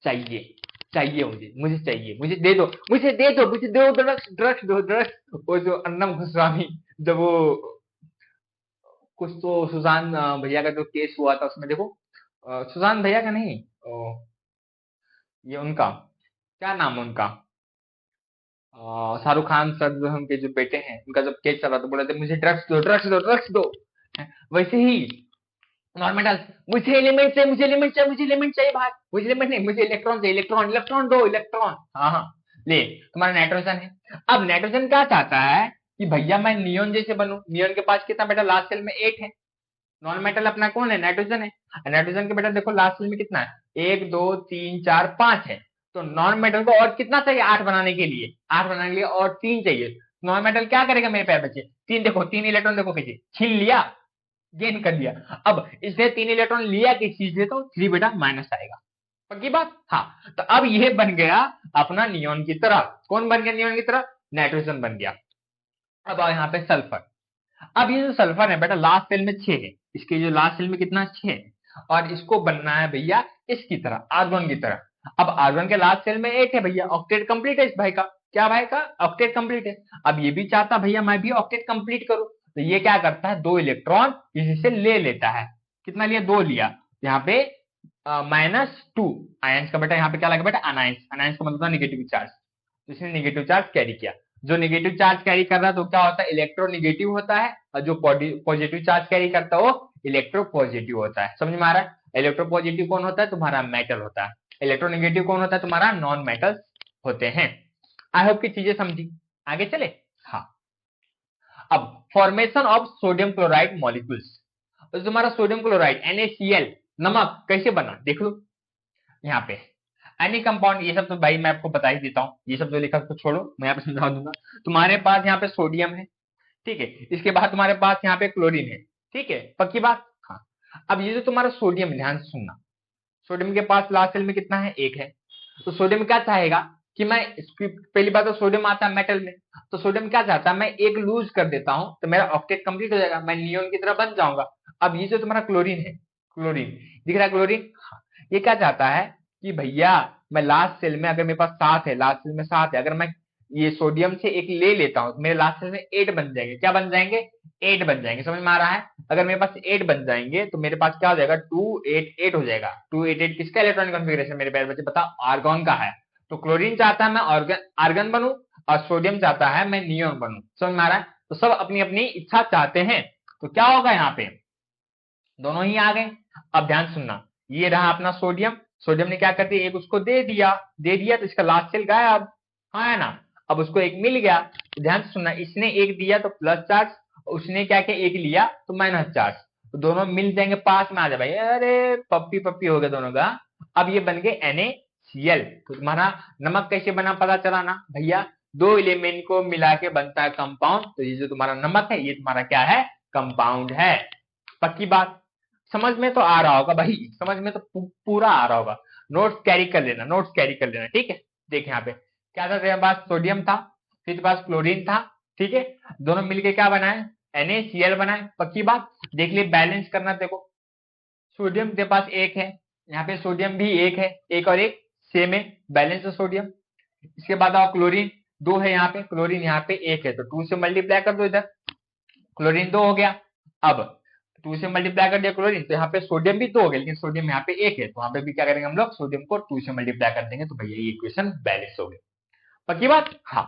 चाहिए चाहिए मुझे चाहिए, मुझे दे दो, मुझे दे दो, मुझे दो, ड्रग्स ड्रग्स दो, ड्रग्स। वो जो अन्नम गोस्वामी, जब वो कुछ तो सुशांत भैया का जो केस हुआ था उसमें देखो, सुशांत भैया का नहीं, ये उनका क्या नाम है उनका, शाहरुख खान सर जो उनके जो बेटे हैं, उनका जब केस चला तो बोले थे मुझे ड्रग्स दो, ड्रग्स दो, ड्रग्स दो। वैसे ही नॉर्मल, मुझे एलिमेंट चाहिए, मुझे एलिमेंट चाहिए, मुझे एलिमेंट चाहिए भाई, मुझे एलिमेंट नहीं, मुझे इलेक्ट्रॉन चाहिए, इलेक्ट्रॉन, इलेक्ट्रॉन दो, इलेक्ट्रॉन। हाँ हाँ, ले तुम्हारा नाइट्रोजन है। अब नाइट्रोजन क्या चाहता है कि भैया मैं नियॉन जैसे बनूं। नियॉन के पास कितना बेटा, लास्ट सेल में 8 है। नॉन मेटल अपना कौन है, नाइट्रोजन है। नाइट्रोजन के बेटा देखो लास्ट सेल में कितना है, 1 2 3 4 5 है। तो नॉन मेटल को और कितना चाहिए, 8 बनाने के लिए, 8 बनाने के लिए और 3 चाहिए। नॉन मेटल क्या करेगा मेरे प्यारे बच्चे, 3 देखो, 3 इलेक्ट्रॉन देखो कैसे छीन लिया, गेन कर लिया। अब इसने 3 इलेक्ट्रॉन लिया किस चीज से, तो 3 बेटा माइनस आएगा। पक्की बात, हाँ। तो अब ये बन गया अपना नियॉन की तरह। कौन बन गया नियॉन की तरह, नाइट्रोजन बन गया। अब आओ यहाँ पे सल्फर। अब ये जो सल्फर है बेटा लास्ट सेल में 6 है, इसके जो लास्ट सेल में कितना 6 है, और इसको बनना है भैया इसकी तरह, आर्गन की तरह। अब आर्गन के लास्ट सेल में 8 है भैया, ऑक्टेट कंप्लीट है इस भाई का, क्या भाई का, ऑक्टेट कंप्लीट है। अब ये भी चाहता भैया मैं भी ऑक्टेट कंप्लीट करूं, तो ये क्या करता है, 2 इलेक्ट्रॉन इसी से ले लेता है। कितना लिया, 2 लिया। यहाँ पे -2 आयंस का बेटा, यहाँ पे क्या लगा बेटा, अनायंस। अनायंस का मतलब निगेटिव चार्ज, तो इसने निगेटिव चार्ज कैरी किया। जो नेगेटिव चार्ज कैरी कर रहा है तो क्या होता है, इलेक्ट्रोनेगेटिव होता है, और जो पॉजिटिव चार्ज कैरी करता है वो इलेक्ट्रोपॉजिटिव होता है। समझ में आ रहा है, इलेक्ट्रोपॉजिटिव कौन होता है, तुम्हारा मेटल होता है। इलेक्ट्रोनेगेटिव कौन होता है, तुम्हारा नॉन मेटल होते हैं। आई होप की चीजें समझी, आगे चले। हाँ, अब formation of sodium chloride molecules, तो तुम्हारा सोडियम क्लोराइड NaCl नमक कैसे बना देख लो यहाँ पे। एनी कंपाउंड, ये सब तो भाई मैं आपको बता ही देता हूँ, ये सब जो लिखा उसको छोड़ो, मैं यहाँ पे समझा दूंगा। तुम्हारे पास यहाँ पे सोडियम है, ठीक है, इसके बाद तुम्हारे पास यहाँ पे क्लोरीन है, ठीक है, पक्की बात। हाँ, अब ये जो तुम्हारा सोडियम, ध्यान से सुनना, सोडियम के पास लास्ट सेल में कितना है, एक है। तो सोडियम क्या चाहेगा कि मैं इसकी, पहली बात तो सोडियम आता है मेटल में, तो सोडियम क्या चाहता है, मैं एक लूज कर देता हूं तो मेरा ऑक्टेट कंप्लीट हो जाएगा, मैं नियोन की तरह बन जाऊंगा। अब ये जो तुम्हारा क्लोरीन है, क्लोरीन दिख रहा है क्लोरीन, ये क्या चाहता है कि भैया मैं लास्ट सेल में, अगर मेरे पास 7 है, लास्ट सेल में 7 है, अगर मैं ये सोडियम से एक ले लेता हूं तो मेरे लास्ट सेल में 8 बन जाएंगे। क्या बन जाएंगे, 8 बन जाएंगे, समझ में आ रहा है। अगर मेरे पास 8 बन जाएंगे तो मेरे पास क्या हो जाएगा, 288 हो जाएगा। 288 किसका इलेक्ट्रॉनिक कॉन्फ़िगरेशन मेरे प्यारे बच्चे, बताओ, आर्गॉन का है। तो क्लोरीन चाहता है मैं आर्गन बनूं, और सोडियम चाहता है मैं नियोन बनूं, समझ में आ रहा है। तो सब अपनी अपनी इच्छा चाहते हैं, तो क्या होगा यहाँ पे, दोनों ही आ गए। अब ध्यान सुनना, ये रहा अपना सोडियम, सोडियम ने क्या कर दिया, एक उसको दे दिया तो इसका लास्ट सेल गायब, हाँ है ना। अब उसको एक मिल गया, तो ध्यान से सुनना, इसने एक दिया तो प्लस चार्ज, उसने क्या किया, एक लिया तो माइनस चार्ज, तो दोनों मिल जाएंगे, पास में आ जाए भाई, अरे पप्पी पप्पी हो गया दोनों का। अब ये बन गए NaCl। तो तुम्हारा नमक कैसे बना पता चला ना भैया, दो एलिमेंट को मिला के बनता है कंपाउंड, तो ये जो तुम्हारा नमक है ये तुम्हारा क्या है, कंपाउंड है, पक्की बात। समझ में तो आ रहा होगा भाई, समझ में तो पूरा आ रहा होगा। नोट्स कैरी कर लेना, नोट्स कैरी कर लेना, ठीक है। देख यहाँ पे क्या था, तेरे पास सोडियम था, फिर तेरे पास क्लोरीन था, ठीक है, दोनों मिलके क्या बनाए, NaCl बनाए, पक्की बात। देख लिए, बैलेंस करना, देखो सोडियम तेरे पास एक है, यहाँ पे सोडियम भी एक है, एक और एक सेम है, बैलेंस है सोडियम। इसके बाद आओ क्लोरीन, दो है यहाँ पे, क्लोरीन यहाँ पे एक है, तो 2 से मल्टीप्लाई कर दो इधर, क्लोरीन 2 हो गया। अब 2 से मल्टीप्लाई कर दिया क्लोरीन, तो यहाँ पे सोडियम भी 2 हो गया, लेकिन सोडियम यहाँ पे एक है, तो वहां पे भी क्या करेंगे हम लोग, सोडियम को 2 से मल्टीप्लाई कर देंगे, तो भैया ये इक्वेशन बैलेंस हो गई, पक्की बात। हाँ,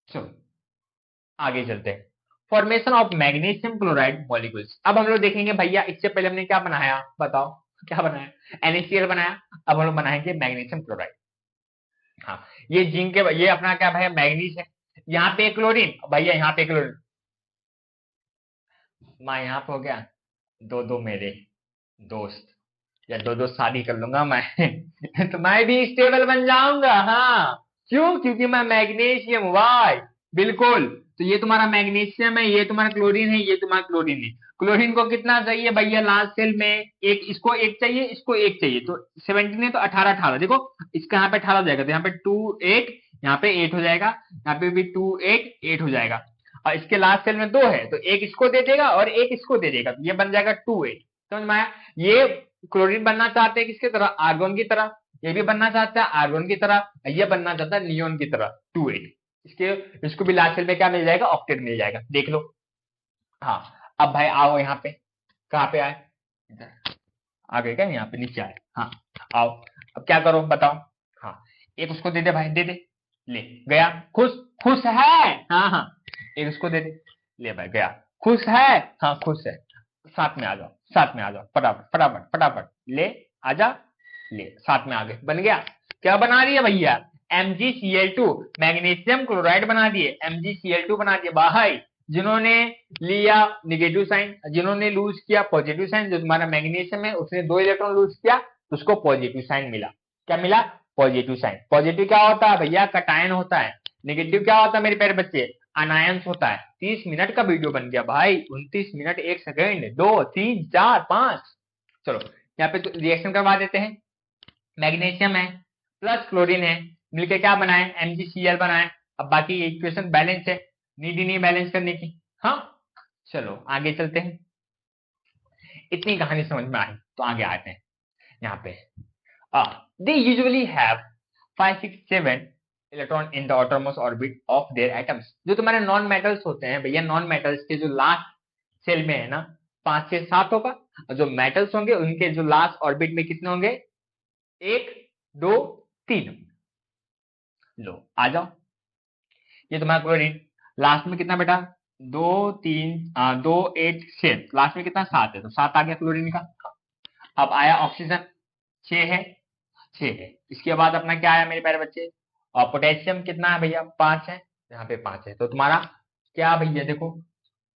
चलो आगे चलते हैं। Formation of magnesium chloride molecules, अब हम लोग देखेंगे भैया, इससे पहले हमने क्या बनाया बताओ, क्या बनाया, NaCl बनाया, अब हम लोग बनाएंगे मैग्नीशियम क्लोराइड। हाँ, ये जिंक के, ये अपना क्या भैया, मैग्नीज है, यहाँ पे क्लोरीन, भैया यहाँ पे क्लोरीन, मैं यहाँ पे हो गया, दो दो मेरे दोस्त, या दो दो शादी कर लूंगा मैं तो मैं भी स्टेबल बन जाऊंगा, हाँ, क्यों, क्योंकि मैं मैग्नीशियम, वाई, बिल्कुल। तो ये तुम्हारा मैग्नीशियम है, ये तुम्हारा क्लोरीन है, ये तुम्हारा क्लोरीन है। क्लोरीन को कितना चाहिए भैया, लास्ट सेल में एक, इसको एक चाहिए, इसको एक चाहिए, तो 17 है तो 18 18, देखो इसका यहाँ पे 18 हो जाएगा, तो यहाँ पे 2 8, यहाँ पे 8 हो जाएगा, यहाँ पे भी 2 8 8 हो जाएगा। और इसके लास्ट सेल में 2 है, तो एक इसको दे देगा और एक इसको दे देगा, तो ये बन जाएगा 2 8, समझ में आया। ये क्लोरीन बनना चाहते हैं किसकी तरह, आर्गोन की तरह, ये भी बनना चाहता है आर्गोन की तरह, ये बनना चाहता है नियोन की तरह, 2 8। इसके, इसको भी लास्ट सेल में क्या मिल जाएगा, ऑक्टेट मिल जाएगा, देख लो। हाँ, अब भाई आओ यहाँ पे, कहाँ पे आए, इधर आ गए क्या, यहाँ पे नीचे आए, हाँ आओ। अब क्या करो बताओ, हाँ, एक उसको दे दे भाई, दे दे, ले गया, खुश, खुश है, हाँ हाँ, एक उसको दे दे, ले भाई गया, खुश है, हाँ खुश है, साथ में आ जाओ, साथ में आ जाओ, फटाफट फटाफट फटाफट, ले आजा, ले साथ में आ गए, बन गया। क्या बना रही है भैया, MgCl2, मैग्नीशियम क्लोराइड बना दिए, MgCl2 बना दिए भाई। जिन्होंने लिया निगेटिव साइन, जिन्होंने लूज किया पॉजिटिव साइन, जो तुम्हारा मैग्नीशियम है उसने 2 इलेक्ट्रॉन लूज किया तो उसको पॉजिटिव साइन मिला, क्या मिला, पॉजिटिव साइन। पॉजिटिव क्या होता है भैया, कटायन होता है, नेगेटिव क्या होता है मेरे प्यारे बच्चे, अनायंस होता है। 30 मिनट का वीडियो बन गया भाई, 29 मिनट 1 सेकेंड, 2 3 4 5। चलो यहाँ पे तो रिएक्शन करवा देते हैं, मैग्नीशियम है प्लस क्लोरीन है, मिलके क्या बनाए, MgCl बनाए। अब बाकी इक्वेशन बैलेंस है, नीड ही नहीं बैलेंस करने की। हाँ, चलो आगे चलते हैं, इतनी कहानी समझ में आई, तो आगे आते हैं। यहाँ पे they usually have 5 6 7 electron in the outermost orbit of their atoms. जो तुम्हारे नॉन मेटल्स होते हैं भैया, नॉन मेटल्स के जो लास्ट सेल में है ना, 5 से 7 होगा, और जो मेटल्स होंगे उनके जो लास्ट ऑर्बिट में कितने होंगे, 1 2 3। लो आ जाओ, ये तुम्हारा क्लोरीन, लास्ट में कितना बेटा, 2 3 2 8 6, लास्ट में कितना 7 है, तो 7 आ गया क्लोरीन का। अब आया ऑक्सीजन, 6 है, 6 है। इसके बाद अपना क्या आया मेरे प्यारे बच्चे, और पोटेशियम कितना है भैया 5 है, यहाँ पे 5 है। तो तुम्हारा क्या भैया देखो,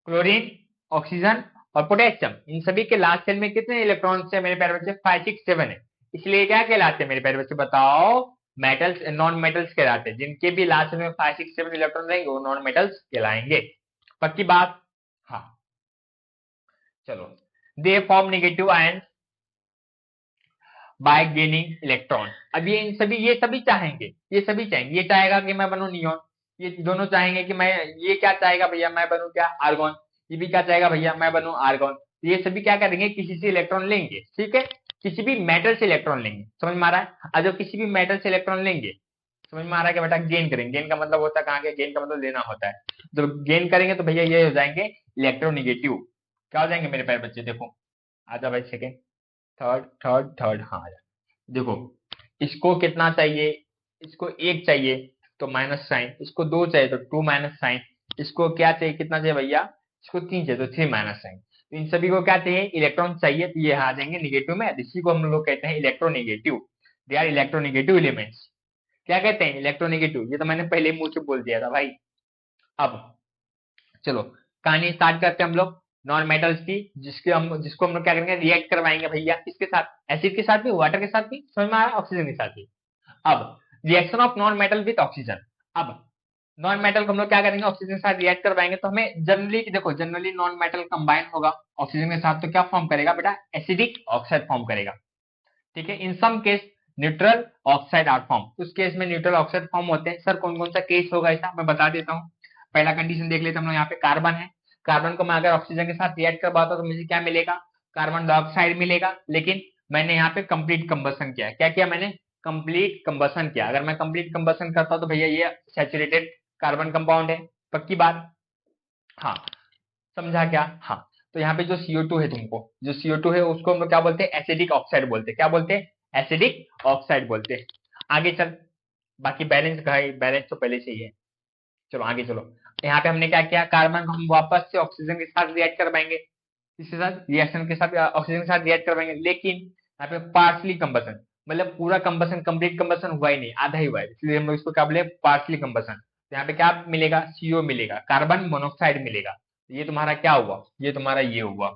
क्लोरीन, ऑक्सीजन और पोटेशियम, इन सभी के लास्ट शेल में कितने इलेक्ट्रॉन्स है मेरे प्यारे बच्चे, 5 6 7 है। इसलिए क्या कहलाते हैं मेरे प्यारे बच्चे बताओ, मेटल्स, नॉन मेटल्स कहलाते हैं। जिनके भी लास्ट में 5 6 7 इलेक्ट्रॉन रहेंगे वो नॉन मेटल्स कहलाएंगे। पक्की बात। हाँ चलो, they form negative ions bye gaining electron. अब ये सभी चाहेंगे, ये सभी चाहेंगे, ये चाहेगा कि मैं बनूं नियोन, ये दोनों चाहेंगे कि मैं, ये क्या चाहेगा भैया मैं बनूं क्या आर्गन, ये भी क्या चाहेगा भैया मैं बनूं आर्गन। ये सभी क्या करेंगे, किसी से इलेक्ट्रॉन लेंगे, ठीक है, किसी भी मेटल से इलेक्ट्रॉन लेंगे, समझ में आ रहा है। और जब किसी भी मेटल से इलेक्ट्रॉन लेंगे, समझ में आ रहा है कि बेटा गेन करेंगे, गेन का मतलब होता है कहाँ के, गेन का मतलब लेना होता है। जब गेन करेंगे तो भैया ये हो जाएंगे इलेक्ट्रोनिगेटिव। क्या हो जाएंगे मेरे प्यारे बच्चे, देखो आजा भाई, सेकेंड थर्ड थर्ड थर्ड, हाँ आजा। देखो इसको कितना चाहिए, इसको 1 चाहिए तो माइनस साइन, इसको 2 चाहिए तो 2 माइनस साइन, इसको क्या चाहिए, कितना चाहिए भैया, इसको 3 चाहिए तो 3 माइनस साइन। तो इन सभी को क्या चाहिए, इलेक्ट्रॉन चाहिए, तो ये आ जाएंगे निगेटिव में। इसी को हम लोग कहते हैं electronegative. They are electronegative elements. क्या कहते हैं, इलेक्ट्रोनिगेटिव। ये तो मैंने पहले मुंह से बोल दिया था भाई। अब चलो कहानी स्टार्ट करते हैं हम लोग नॉन मेटल्स की, जिसको हम लोग क्या करेंगे, रिएक्ट करवाएंगे भैया किसके साथ, एसिड के साथ भी, वाटर के साथ भी, समझ में आ रहा है, ऑक्सीजन के साथ भी। अब reaction of non metal with oxygen. अब नॉन मेटल को हम लोग क्या करेंगे, ऑक्सीजन के साथ रिएक्ट करवाएंगे तो हमें जनरली देखो, जनरली नॉन मेटल कंबाइन होगा ऑक्सीजन के साथ, तो क्या फॉर्म करेगा बेटा, एसिडिक ऑक्साइड फॉर्म करेगा, ठीक है। In some case neutral oxide are form, उस केस में न्यूट्रल ऑक्साइड फॉर्म होते हैं। सर कौन कौन सा केस होगा ऐसा, मैं बता देता हूँ। पहला कंडीशन देख लेते हैं हम लोग, यहाँ पे कार्बन है, कार्बन को मैं अगर ऑक्सीजन के साथ रिएक्ट करवाता हूं तो मुझे क्या मिलेगा, कार्बन डाइऑक्साइड मिलेगा। लेकिन मैंने यहाँ पे कंप्लीट कंबसन किया, क्या किया मैंने, कंप्लीट कंबसन किया। अगर मैं कंप्लीट कंबसन करता हूं तो भैया ये सैचुरेटेड कार्बन कंपाउंड है, पक्की बात। हाँ समझा क्या, हाँ। तो यहाँ पे जो CO2 है, तुमको जो CO2 है उसको हम लोग क्या बोलते हैं, एसिडिक ऑक्साइड बोलते हैं। क्या बोलते हैं, एसिडिक ऑक्साइड बोलते हैं। आगे चल, बाकी बैलेंस का है, बैलेंस तो पहले से ही है। चलो आगे चलो, यहाँ पे हमने क्या किया, कार्बन को हम वापस से ऑक्सीजन के साथ रिएक्ट करवाएंगे, इसके साथ रिएक्शन के साथ ऑक्सीजन के साथ रिएक्ट करवाएंगे। लेकिन यहाँ पे पार्शली कंबसन, मतलब पूरा कंबसन, कंप्लीट कंबसन हुआ ही नहीं, आधा ही हुआ है, इसलिए हम लोग इसको क्या बोले, पार्शली कंबसन। तो यहाँ पे क्या मिलेगा, CO मिलेगा, कार्बन मोनोऑक्साइड मिलेगा। ये तुम्हारा क्या हुआ, ये तुम्हारा ये हुआ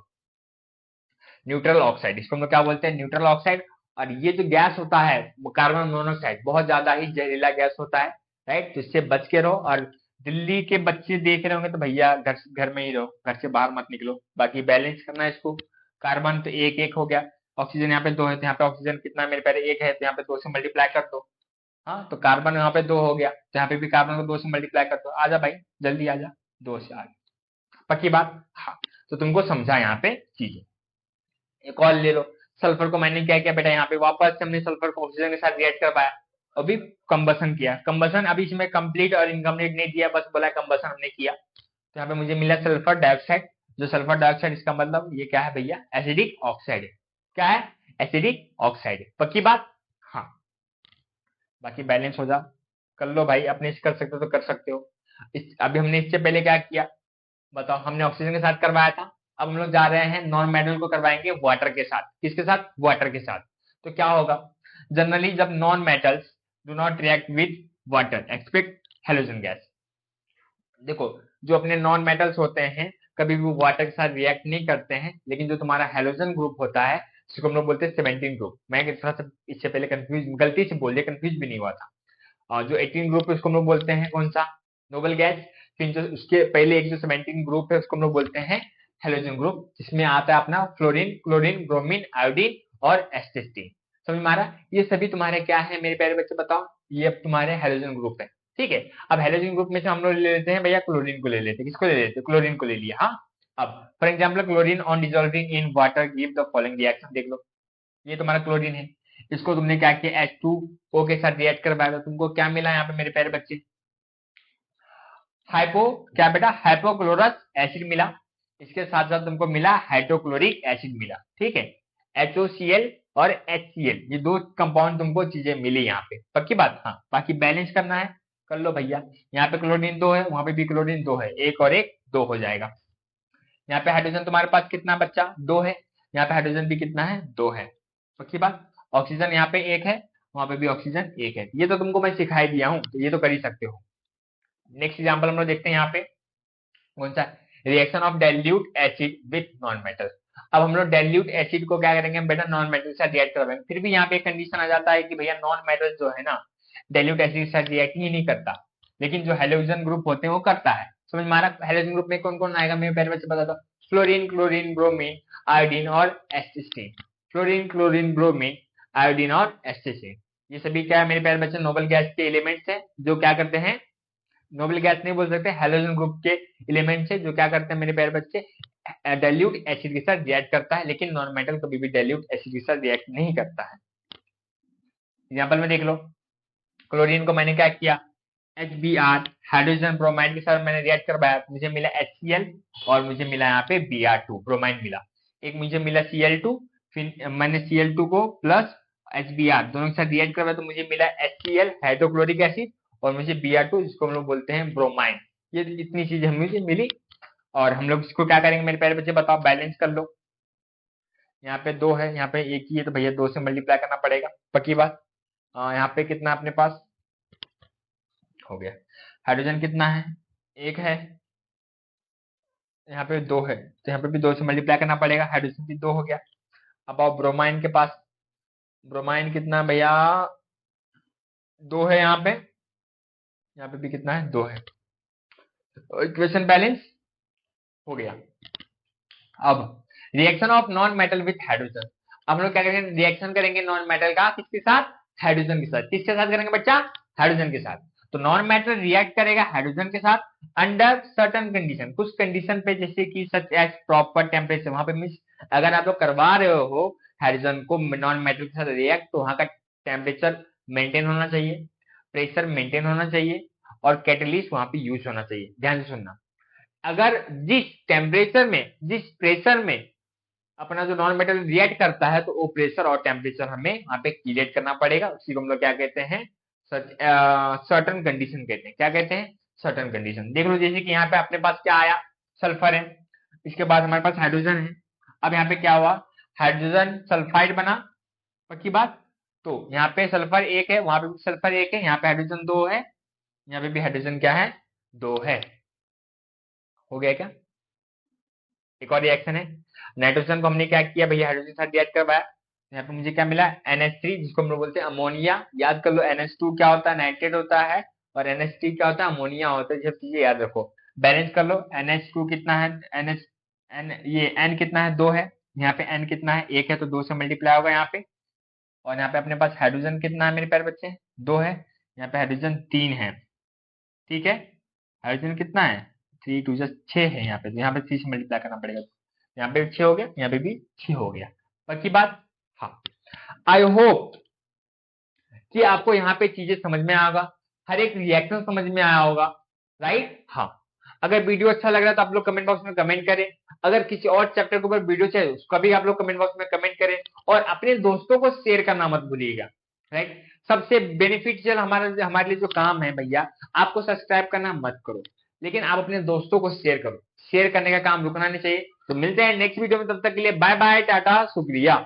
न्यूट्रल ऑक्साइड, इसको हम लोग क्या बोलते हैं, न्यूट्रल ऑक्साइड। और ये जो गैस होता है कार्बन मोनोऑक्साइड, बहुत ज्यादा ही जहरीला गैस होता है, राइट। तो इससे बच के रहो। और दिल्ली के बच्चे देख रहे होंगे तो भैया घर में ही रहो, घर से बाहर मत निकलो। बाकी बैलेंस करना है इसको, कार्बन तो एक एक हो गया, ऑक्सीजन यहाँ पे 2 है, तो यहाँ पे ऑक्सीजन कितना है मेरे पहले 1 है, तो यहाँ पे 2 से मल्टीप्लाई कर दो। हाँ तो कार्बन यहाँ पे 2 हो गया, तो यहाँ पे भी कार्बन को 2 से मल्टीप्लाई कर दो। आजा भाई जल्दी आजा, 2 से आगे, पक्की बात। हाँ तो तुमको समझा यहाँ पे चीजें। एक और ले लो, सल्फर को मैंने क्या किया बेटा, यहाँ पे वापस हमने सल्फर को ऑक्सीजन के साथ रिएक्ट करवाया, अभी कंबसन किया। कंबसन अभी इसमें कंप्लीट और इनकम्प्लीट नहीं दिया, बस बोला कंबसन हमने किया। तो यहाँ पे मुझे मिला सल्फर डाइऑक्साइड। जो सल्फर डाइऑक्साइड, इसका मतलब ये क्या है भैया, एसिडिक ऑक्साइड है। क्या है, एसिडिक ऑक्साइड है, पक्की बात। हाँ बाकी बैलेंस हो जा, कर लो भाई, अपने से कर सकते हो तो कर सकते हो। अभी हमने इससे पहले क्या किया बताओ, हमने ऑक्सीजन के साथ करवाया था। अब हम लोग जा रहे हैं नॉन मेटल को करवाएंगे वाटर के साथ, किसके साथ, वाटर के साथ। तो क्या होगा, जनरली जब non metals do not react with water expect halogen gas. देखो जो अपने नॉन मेटल्स होते हैं कभी भी वाटर के साथ रिएक्ट नहीं करते हैं, लेकिन जो तुम्हारा हेलोजन ग्रुप होता है जिसको हम लोग बोलते हैं 17 ग्रुप, मैं थोड़ा सा इससे पहले कंफ्यूज, गलती से बोल दिया, कंफ्यूज भी नहीं हुआ था। और जो 18 ग्रुप है उसको हम लोग बोलते हैं कौन सा, नोबल गैस। फिर जो उसके पहले एक जो 17 ग्रुप है उसको हम लोग बोलते हैं हेलोजन ग्रुप, जिसमें आता है अपना फ्लोरीन, क्लोरीन, ब्रोमीन, आयोडीन और एस्टेस्टीन। समझ में आ रहा है, ये सभी तुम्हारे क्या है मेरे प्यारे बच्चे बताओ, ये अब तुम्हारे हेलोजन ग्रुप है, ठीक है। अब हेलोजन ग्रुप में से हम लोग ले लेते हैं भैया क्लोरीन को ले लेते हैं, किसको ले लेते हैं, क्लोरीन को ले लिया। हाँ अब for example chlorine on dissolving in water give the following reaction, देख लो ये तुम्हारा क्लोरीन है, इसको तुमने क्या किया, H2O के साथ रिएक्ट करवाया, तो तुमको क्या मिला यहाँ पे मेरे प्यारे बच्चे, हाइपो, क्या बेटा, हाइपोक्लोरस एसिड मिला। इसके साथ साथ तुमको मिला हाइड्रोक्लोरिक एसिड मिला, ठीक है। HOCl और HCl, ये दो कंपाउंड तुमको चीजें मिली यहाँ पे, पक्की बात। हाँ बाकी बैलेंस करना है, कर लो भैया। यहाँ पे क्लोरीन 2 है, वहां पे भी क्लोरीन 2 है, एक और एक 2 हो जाएगा। यहाँ पे हाइड्रोजन तुम्हारे पास कितना बच्चा, 2 है, यहाँ पे हाइड्रोजन भी कितना है, 2 है, पक्की बात। ऑक्सीजन यहाँ पे 1 है वहां पे भी ऑक्सीजन एक है। ये तो तुमको मैं सिखाई दिया हूं, तो ये तो कर ही सकते हो। नेक्स्ट एग्जांपल हम लोग देखते हैं यहाँ पे, कौन सा, reaction of dilute acid with non metal. अब हम लोग डाइल्यूट एसिड को क्या करेंगे हम बेटा, नॉन मेटल के साथ रिएक्ट करवाएंगे। फिर भी यहाँ पे एक कंडीशन आ जाता है कि भैया नॉन मेटल जो है ना डाइल्यूट एसिड के साथ रिएक्ट ही नहीं करता, लेकिन जो हेलोजन ग्रुप होते हैं वो करता है। समझ में आ रहा? हेलोजन ग्रुप में कौन कौन आएगा, मेरे पहले बच्चे बता दो। फ्लोरीन, क्लोरीन, ब्रोमीन, आयोडीन और एसिटिन। फ्लोरीन, क्लोरीन, ब्रोमीन, आयोडीन और एसिटिन, ये सभी क्या है मेरे प्यारे बच्चे, नोबल गैस के एलिमेंट्स हैं जो क्या करते हैं, नोबल गैस नहीं बोल सकते, हेलोजन ग्रुप के एलिमेंट्स है जो क्या करते हैं मेरे प्यारे बच्चे, डाइल्यूट एसिड के साथ रिएक्ट करता है। लेकिन नॉन मेटल कभी भी डाइल्यूट एसिड के साथ रिएक्ट नहीं करता है। एग्जाम्पल में देख लो, क्लोरीन को मैंने क्या किया, HBr, हाइड्रोजन ब्रोमाइड के साथ मैंने रिएक्ट करवाया, मुझे मिला HCl और मुझे मिला यहाँ पे Br2 ब्रोमाइड मिला। एक मुझे मिला Cl2, फिर मैंने Cl2 को प्लस HBr दोनों के साथ रिएक्ट करवाया तो मुझे मिला HCl हाइड्रोक्लोरिक एसिड और मुझे Br2 जिसको हम लोग बोलते हैं ब्रोमाइन। ये इतनी चीजें मुझे मिली और हम लोग इसको क्या करेंगे मेरे प्यारे बच्चे, बताओ, बैलेंस कर लो। यहाँ पे 2 है, यहाँ पे एक ही है, तो भैया 2 से मल्टीप्लाई करना पड़ेगा, पक्की बात। यहाँ पे कितना अपने पास हो गया, हाइड्रोजन कितना है, एक है, यहाँ पे 2 है, तो यहाँ पे भी 2 से मल्टीप्लाई करना पड़ेगा, हाइड्रोजन भी 2 हो गया। अब आओ ब्रोमाइन के पास, ब्रोमाइन कितना है भैया, 2 है यहाँ पे भी कितना है, 2 है। इक्वेशन बैलेंस हो गया। अब reaction of non metal with hydrogen, हम लोग क्या करेंगे, रिएक्शन करेंगे नॉन मेटल का किसके साथ, हाइड्रोजन के साथ। किसके साथ करेंगे बच्चा, हाइड्रोजन के साथ। तो नॉन मेटल रिएक्ट करेगा हाइड्रोजन के साथ अंडर सर्टन कंडीशन, कुछ कंडीशन पे, जैसे कि सच एज प्रॉपर टेम्परेचर। वहां पे मींस अगर आप लोग करवा रहे हो हाइड्रोजन को नॉन मेटल के साथ रिएक्ट, तो वहां का टेम्परेचर मेंटेन होना चाहिए, प्रेशर मेंटेन होना चाहिए और कैटलिस्ट वहां पे यूज होना चाहिए। ध्यान से सुनना, अगर जिस टेम्परेचर में, जिस प्रेशर में अपना जो नॉन मेटल रिएक्ट करता है, तो वो प्रेशर और टेम्परेचर हमें वहां पे क्रिएट करना पड़ेगा। उसी को हम लोग क्या कहते हैं, सर्टन कंडीशन कहते हैं। क्या कहते हैं, सर्टन कंडीशन। देख लो, जैसे कि यहाँ पे अपने पास क्या आया, सल्फर है, इसके बाद हमारे पास हाइड्रोजन है। अब यहाँ पे क्या हुआ, हाइड्रोजन सल्फाइड बना, पक्की बात। तो यहाँ पे सल्फर एक है, वहां पे भी सल्फर एक है, यहाँ पे हाइड्रोजन 2 है, यहाँ पे भी हाइड्रोजन क्या है, 2 है। हो गया क्या? एक और रिएक्शन है, नाइट्रोजन को हमने क्या किया भैया, हाइड्रोजन के साथ रिएक्ट करवाया, यहाँ पे मुझे क्या मिला, NH3 जिसको हम लोग बोलते हैं अमोनिया। याद कर लो, NH2 क्या होता है, नाइट्रेट होता है, और NH3 क्या होता है, अमोनिया होता है। ये सब चीजें याद रखो, बैलेंस कर लो। NH2 कितना है, ये N कितना है, 2 है, यहाँ पे N कितना है, 1 है, तो 2 से मल्टीप्लाई होगा यहाँ पे। और यहाँ पे अपने पास हाइड्रोजन कितना है मेरे प्यारे बच्चे, 2 है, यहाँ पे हाइड्रोजन 3 है, ठीक है। हाइड्रोजन कितना है, 3 2 6 है यहाँ पे, तो यहाँ पे 3 से मल्टीप्लाई करना पड़ेगा। यहाँ पे 6 हो गया, यहाँ पे भी 6 हो गया, बाकी बात। हाँ, आई होप कि आपको यहाँ पे चीजें समझ में आएगा, हर एक रिएक्शन समझ में आया होगा, राइट। हाँ, अगर वीडियो अच्छा लग रहा है तो आप लोग कमेंट बॉक्स में कमेंट करें। अगर किसी और चैप्टर के ऊपर वीडियो चाहिए उसका भी आप लोग कमेंट बॉक्स में कमेंट करें, और अपने दोस्तों को शेयर करना मत भूलिएगा, राइट। सबसे बेनिफिशियल हमारे लिए जो काम है भैया, आपको सब्सक्राइब करना मत करो, लेकिन आप अपने दोस्तों को शेयर करो। शेयर करने का काम रुकना नहीं चाहिए। तो मिलते हैं नेक्स्ट वीडियो में, तब तक के लिए बाय बाय, टाटा, शुक्रिया।